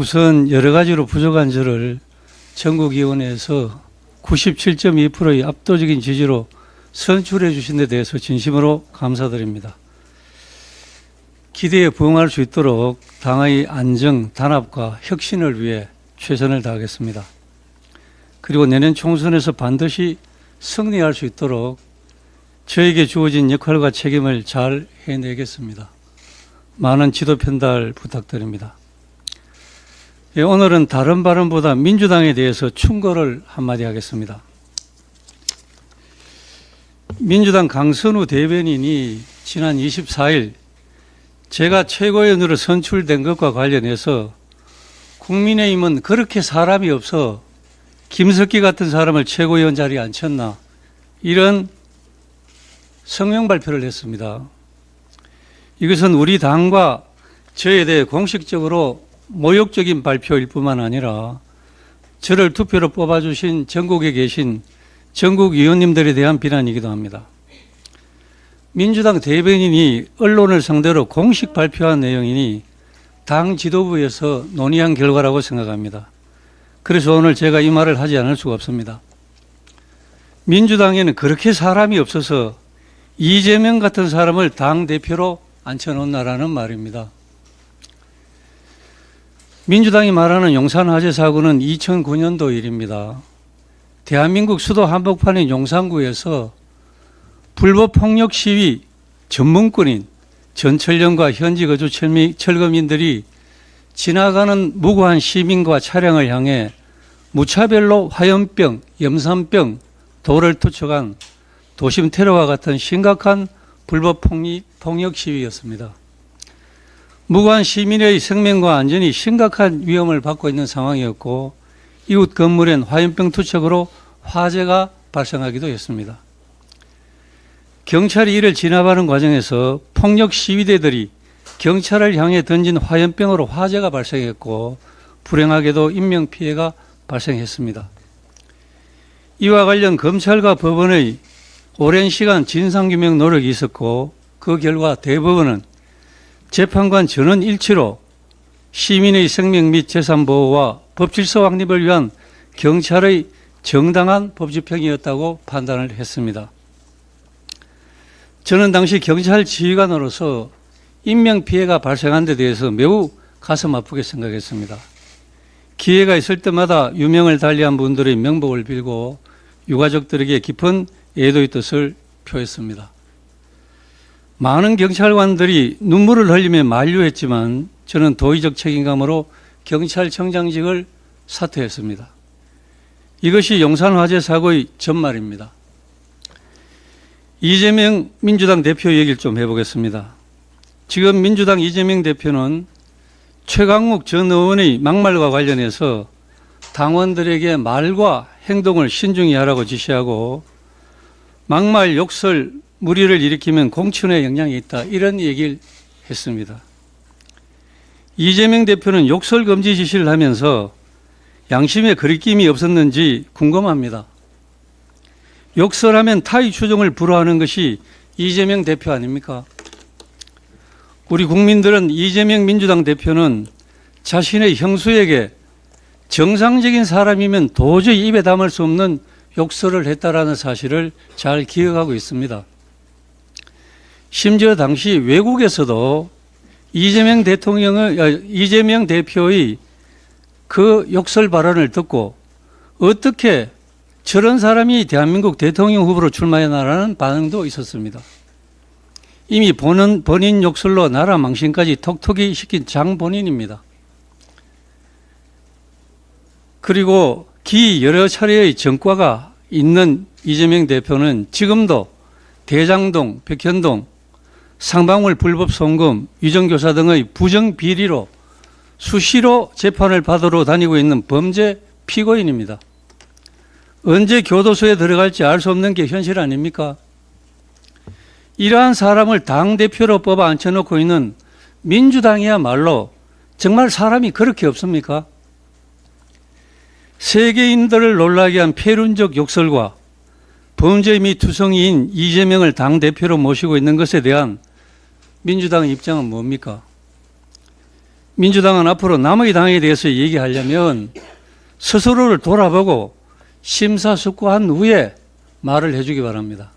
우선 여러 가지로 부족한 저를 전국위원회에서 97.2%의 압도적인 지지로 선출해 주신 데 대해서 진심으로 감사드립니다. 기대에 부응할 수 있도록 당의 안정, 단합과 혁신을 위해 최선을 다하겠습니다. 그리고 내년 총선에서 반드시 승리할 수 있도록 저에게 주어진 역할과 책임을 잘 해내겠습니다. 많은 지도 편달 부탁드립니다. 오늘은 다른 발언보다 민주당에 대해서 충고를 한마디 하겠습니다. 민주당 강선우 대변인이 지난 24일 제가 최고위원으로 선출된 것과 관련해서 국민의힘은 그렇게 사람이 없어 김석기 같은 사람을 최고위원 자리에 앉혔나 이런 성명 발표를 했습니다. 이것은 우리 당과 저에 대해 공식적으로 모욕적인 발표일 뿐만 아니라 저를 투표로 뽑아주신 전국에 계신 전국 의원님들에 대한 비난이기도 합니다. 민주당 대변인이 언론을 상대로 공식 발표한 내용이니 당 지도부에서 논의한 결과라고 생각합니다. 그래서 오늘 제가 이 말을 하지 않을 수가 없습니다. 민주당에는 그렇게 사람이 없어서 이재명 같은 사람을 당대표로 앉혀놓나라는 말입니다. 민주당이 말하는 용산 화재 사고는 2009년도 일입니다. 대한민국 수도 한복판인 용산구에서 불법 폭력 시위 전문꾼인 전철련과 현지 거주 철거민들이 지나가는 무고한 시민과 차량을 향해 무차별로 화염병, 염산병, 돌을 투척한 도심 테러와 같은 심각한 불법 폭력 시위였습니다. 무고한 시민의 생명과 안전이 심각한 위험을 받고 있는 상황이었고 이웃 건물엔 화염병 투척으로 화재가 발생하기도 했습니다. 경찰이 이를 진압하는 과정에서 폭력 시위대들이 경찰을 향해 던진 화염병으로 화재가 발생했고 불행하게도 인명피해가 발생했습니다. 이와 관련 검찰과 법원의 오랜 시간 진상규명 노력이 있었고 그 결과 대법원은 재판관 전원 일치로 시민의 생명 및 재산 보호와 법질서 확립을 위한 경찰의 정당한 법집행이었다고 판단을 했습니다. 저는 당시 경찰 지휘관으로서 인명피해가 발생한 데 대해서 매우 가슴 아프게 생각했습니다. 기회가 있을 때마다 유명을 달리한 분들의 명복을 빌고 유가족들에게 깊은 애도의 뜻을 표했습니다. 많은 경찰관들이 눈물을 흘리며 만류했지만 저는 도의적 책임감으로 경찰청장직을 사퇴했습니다. 이것이 용산 화재 사고의 전말입니다. 이재명 민주당 대표 얘기를 좀 해보겠습니다. 지금 민주당 이재명 대표는 최강욱 전 의원의 막말과 관련해서 당원들에게 말과 행동을 신중히 하라고 지시하고 막말, 욕설, 무리를 일으키면 공천에 영향이 있다 이런 얘기를 했습니다. 이재명 대표는 욕설 금지 지시를 하면서 양심에 거리낌이 없었는지 궁금합니다. 욕설하면 타의 추종을 불허하는 것이 이재명 대표 아닙니까? 우리 국민들은 이재명 민주당 대표는 자신의 형수에게 정상적인 사람이면 도저히 입에 담을 수 없는 욕설을 했다라는 사실을 잘 기억하고 있습니다. 심지어 당시 외국에서도 이재명 대표의 그 욕설 발언을 듣고 어떻게 저런 사람이 대한민국 대통령 후보로 출마해나라는 반응도 있었습니다. 이미 본인 욕설로 나라 망신까지 톡톡히 시킨 장본인입니다. 그리고 기 여러 차례의 전과가 있는 이재명 대표는 지금도 대장동, 백현동, 상방울 불법 송금, 위정교사 등의 부정비리로 수시로 재판을 받으러 다니고 있는 범죄 피고인입니다. 언제 교도소에 들어갈지 알 수 없는 게 현실 아닙니까? 이러한 사람을 당대표로 뽑아 앉혀놓고 있는 민주당이야말로 정말 사람이 그렇게 없습니까? 세계인들을 놀라게 한 폐륜적 욕설과 범죄 및 투성이인 이재명을 당대표로 모시고 있는 것에 대한 민주당의 입장은 뭡니까? 민주당은 앞으로 남의 당에 대해서 얘기하려면 스스로를 돌아보고 심사숙고한 후에 말을 해주기 바랍니다.